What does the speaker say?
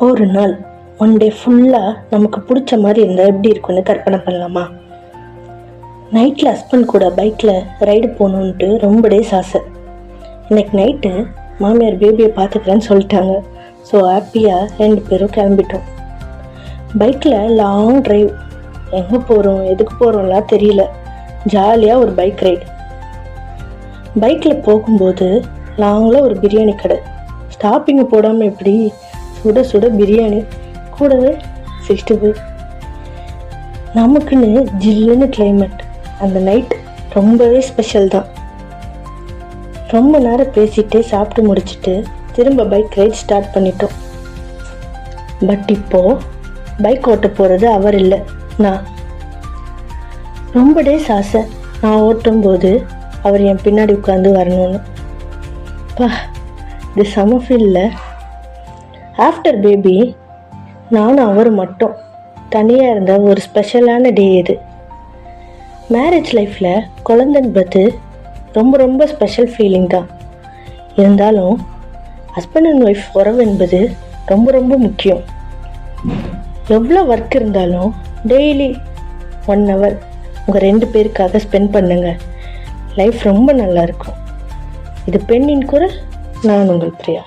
ஒரு நாள் one day ஃபுல்லாக நமக்கு பிடிச்ச மாதிரி இருந்தால் எப்படி இருக்குன்னு கற்பனை பண்ணலாமா? நைட்டில் ஹஸ்பண்ட் கூட பைக்கில் ரைடு போகணுன்ட்டு ரொம்ப டேஸ் ஆசை. இன்னைக்கு நைட்டு மாமியார் பேபியை பார்த்துக்கிறேன்னு சொல்லிட்டாங்க. ஸோ ஹாப்பியாக 2 பேரும் கிளம்பிட்டோம். பைக்கில் லாங் ட்ரைவ். எங்கே போகிறோம் எதுக்கு போகிறோம்லாம் தெரியல. ஜாலியாக ஒரு பைக் ரைடு. பைக்கில் போகும்போது லாங்கில் ஒரு பிரியாணி கடை. ஸ்டாப்பிங் போடாமல் எப்படி சுட சுட பிரியாணி, கூடவே 65. நமக்குன்னு ஜில்லுன்னு கிளைமேட். அந்த நைட் ரொம்பவே ஸ்பெஷல் தான். ரொம்ப நேரம் பேசிகிட்டே சாப்பிட்டு முடிச்சுட்டு திரும்ப பைக் ரைட் ஸ்டார்ட் பண்ணிட்டோம். பட் இப்போது பைக் ஓட்ட போகிறது அவர் இல்லை, நான். ரொம்ப டேஸ் ஆசை நான் ஓட்டும்போது அவர் என் பின்னாடி உட்காந்து வரணும்னு. இது செம ஃபீல்ல. ஆஃப்டர் பேபி நானும் அவர் மட்டும் தனியாக இருந்த ஒரு ஸ்பெஷலான டே இது. மேரேஜ் லைஃப்பில் குழந்தைன்னு பார்த்து ரொம்ப ரொம்ப ஸ்பெஷல் ஃபீலிங் தான். இருந்தாலும் ஹஸ்பண்ட் அண்ட் ஒய்ஃப் உறவு என்பது ரொம்ப ரொம்ப முக்கியம். எவ்வளோ ஒர்க் இருந்தாலும் டெய்லி 1 hour உங்கள் 2 பேருக்காக ஸ்பெண்ட் பண்ணுங்க. லைஃப் ரொம்ப நல்லாயிருக்கும். இது பெண்ணின் குரல். நான் உங்கள் பிரியா.